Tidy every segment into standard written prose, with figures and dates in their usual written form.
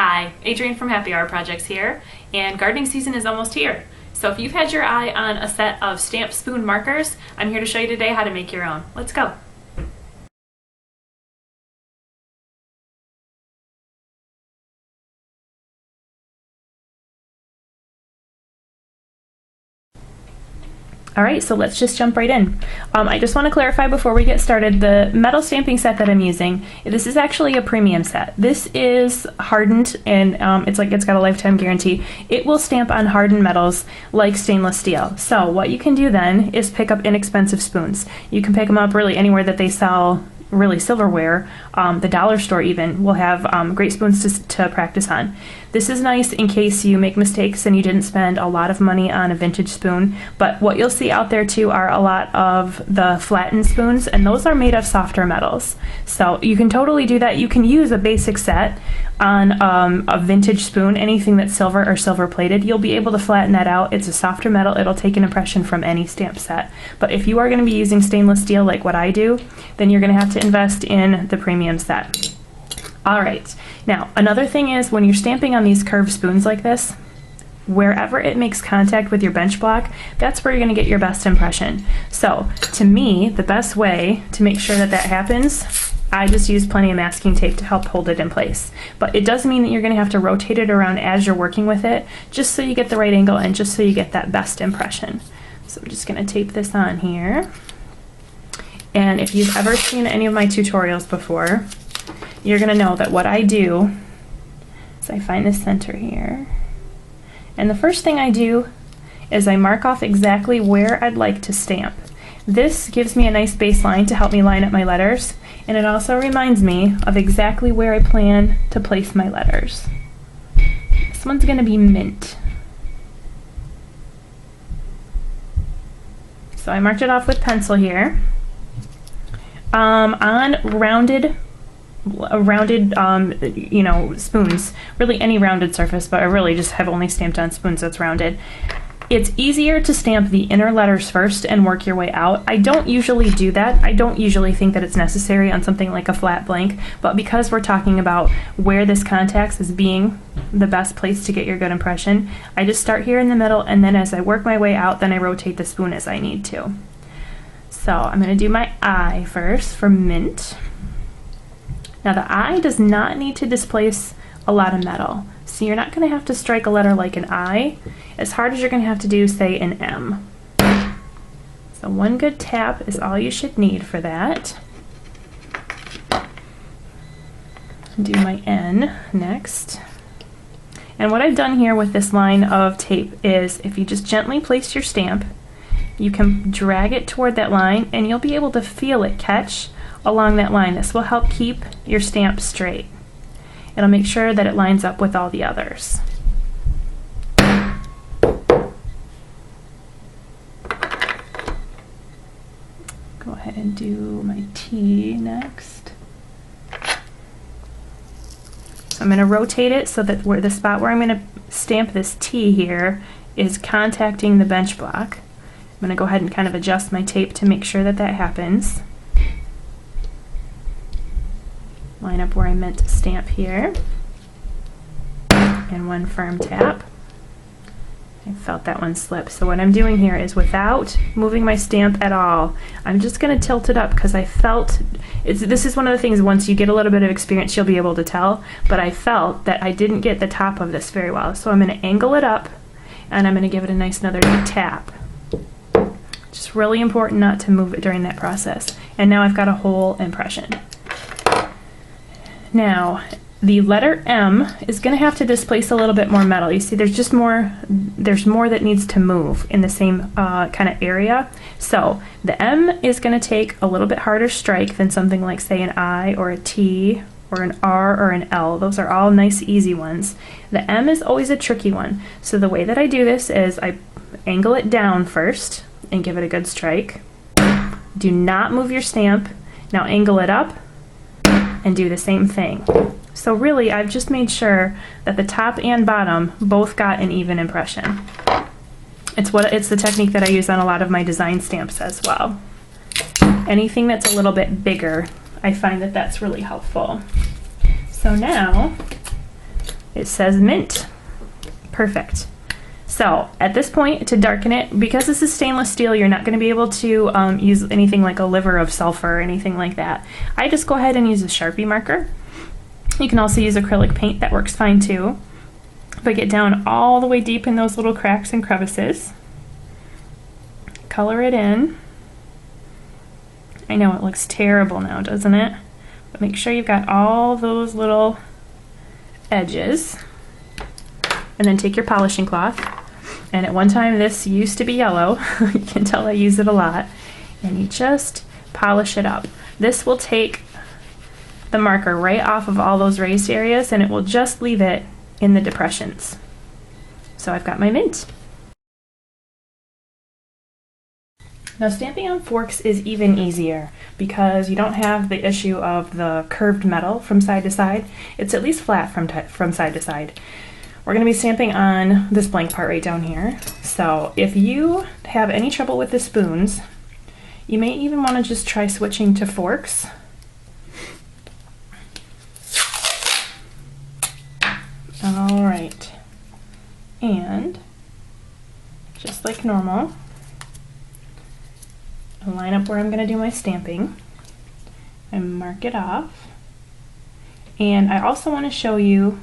Hi, Adrienne from Happy Hour Projects here, and gardening season is almost here. So if you've had your eye on a set of stamped spoon markers, I'm here to show you today how to make your own. Let's go. Alright, so let's just jump right in. I just want to clarify before we get started, the metal stamping set that I'm using, this is actually a premium set. This is hardened and it's got a lifetime guarantee. It will stamp on hardened metals like stainless steel. So what you can do then is pick up inexpensive spoons. You can pick them up really anywhere that they sell really silverware. The dollar store even will have great spoons to practice on. This is nice in case you make mistakes and you didn't spend a lot of money on a vintage spoon, but what you'll see out there too are a lot of the flattened spoons, and those are made of softer metals. So you can totally do that. You can use a basic set on a vintage spoon, anything that's silver or silver plated. You'll be able to flatten that out. It's a softer metal. It'll take an impression from any stamp set. But if you are going to be using stainless steel like what I do, then you're going to have to invest in the premium set. Alright, now another thing is when you're stamping on these curved spoons like this, wherever it makes contact with your bench block, that's where you're going to get your best impression. So to me, the best way to make sure that that happens, I just use plenty of masking tape to help hold it in place. But it does mean that you're going to have to rotate it around as you're working with it, just so you get the right angle and just so you get that best impression. So I'm just going to tape this on here. And if you've ever seen any of my tutorials before, you're going to know that what I do is I find the center here. And the first thing I do is I mark off exactly where I'd like to stamp. This gives me a nice baseline to help me line up my letters, and it also reminds me of exactly where I plan to place my letters. This one's going to be mint. So I marked it off with pencil here. On rounded spoons, really any rounded surface, but I really just have only stamped on spoons that's rounded. It's easier to stamp the inner letters first and work your way out. I don't usually do that. I don't usually think that it's necessary on something like a flat blank, but because we're talking about where this contacts as being the best place to get your good impression, I just start here in the middle, and then as I work my way out, then I rotate the spoon as I need to. So I'm going to do my I first for mint. Now the I does not need to displace a lot of metal, so you're not going to have to strike a letter like an I as hard as you're going to have to do, say, an M. So one good tap is all you should need for that. Do my N next. And what I've done here with this line of tape is if you just gently place your stamp, you can drag it toward that line and you'll be able to feel it catch along that line. This will help keep your stamp straight. It'll make sure that it lines up with all the others. Go ahead and do my T next. So I'm going to rotate it so that the spot where I'm going to stamp this T here is contacting the bench block. I'm going to go ahead and kind of adjust my tape to make sure that that happens. Line up where I meant to stamp here. And one firm tap. I felt that one slip. So what I'm doing here is without moving my stamp at all, I'm just going to tilt it up because I felt, this is one of the things once you get a little bit of experience you'll be able to tell, but I felt that I didn't get the top of this very well. So I'm going to angle it up and I'm going to give it a nice another tap. Just really important not to move it during that process. And now I've got a whole impression. Now, the letter M is going to have to displace a little bit more metal. You see, there's more that needs to move in the same kind of area. So the M is going to take a little bit harder strike than something like, say, an I or a T or an R or an L. Those are all nice, easy ones. The M is always a tricky one. So the way that I do this is I angle it down first and give it a good strike. Do not move your stamp. Now angle it up and do the same thing. So really, I've just made sure that the top and bottom both got an even impression. It's the technique that I use on a lot of my design stamps as well. Anything that's a little bit bigger, I find that that's really helpful. So now It says mint. Perfect. So at this point, to darken it, because this is stainless steel, you're not going to be able to use anything like a liver of sulfur or anything like that. I just go ahead and use a Sharpie marker. You can also use acrylic paint, that works fine too. If I get down all the way deep in those little cracks and crevices, color it in. I know it looks terrible now, doesn't it? But make sure you've got all those little edges. And then take your polishing cloth. And at one time this used to be yellow. You can tell I use it a lot. And you just polish it up. This will take the marker right off of all those raised areas, and it will just leave it in the depressions. So I've got my mint. Now stamping on forks is even easier because you don't have the issue of the curved metal from side to side. It's at least flat from side to side. We're going to be stamping on this blank part right down here. So if you have any trouble with the spoons, you may even want to just try switching to forks. All right, and just like normal, I'll line up where I'm going to do my stamping and mark it off. And I also want to show you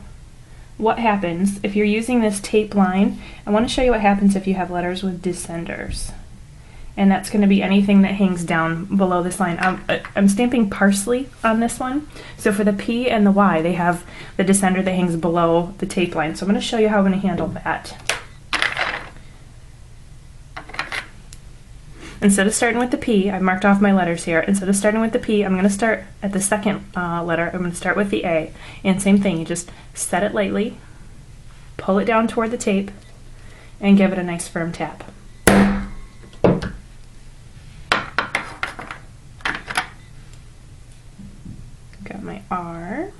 what happens if you're using this tape line. I want to show you what happens if you have letters with descenders. And that's going to be anything that hangs down below this line. I'm stamping parsley on this one. So for the P and the Y, they have the descender that hangs below the tape line. So I'm going to show you how I'm going to handle that. Instead of starting with the P, I've marked off my letters here. Instead of starting with the P, I'm going to start at the second letter. I'm going to start with the A. And same thing, you just set it lightly, pull it down toward the tape, and give it a nice firm tap. Got my R.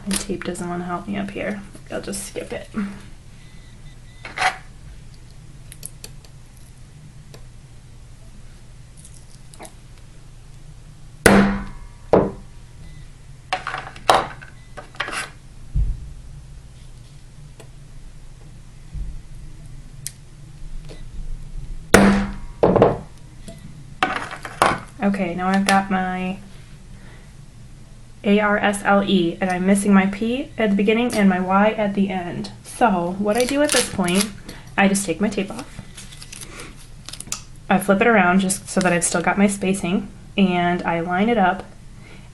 My tape doesn't want to help me up here. I'll just skip it. Okay, now I've got my ARSLE, and I'm missing my P at the beginning and my Y at the end. So what I do at this point, I just take my tape off. I flip it around just so that I've still got my spacing, and I line it up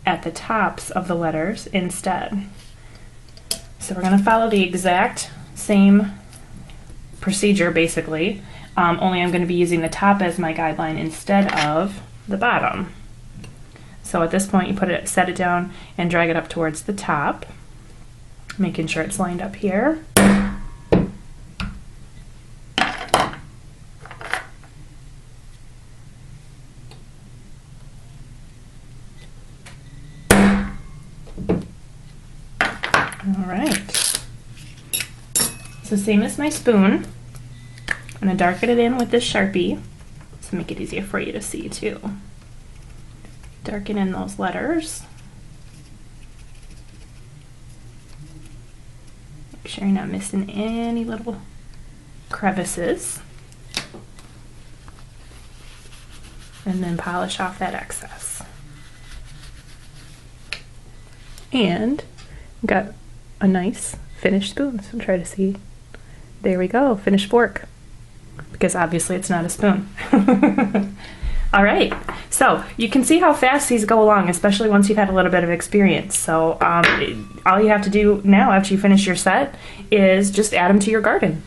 at the tops of the letters instead. So we're going to follow the exact same procedure basically, only I'm going to be using the top as my guideline instead of the bottom. So at this point you set it down and drag it up towards the top, making sure it's lined up here. Alright, so same as my spoon, I'm going to darken it in with this Sharpie to make it easier for you to see too. Darken in those letters. Make sure you're not missing any little crevices. And then polish off that excess. And got a nice finished spoon. So try to see. There we go, finished fork. Because obviously it's not a spoon. All right, so you can see how fast these go along, especially once you've had a little bit of experience. So all you have to do now after you finish your set is just add them to your garden.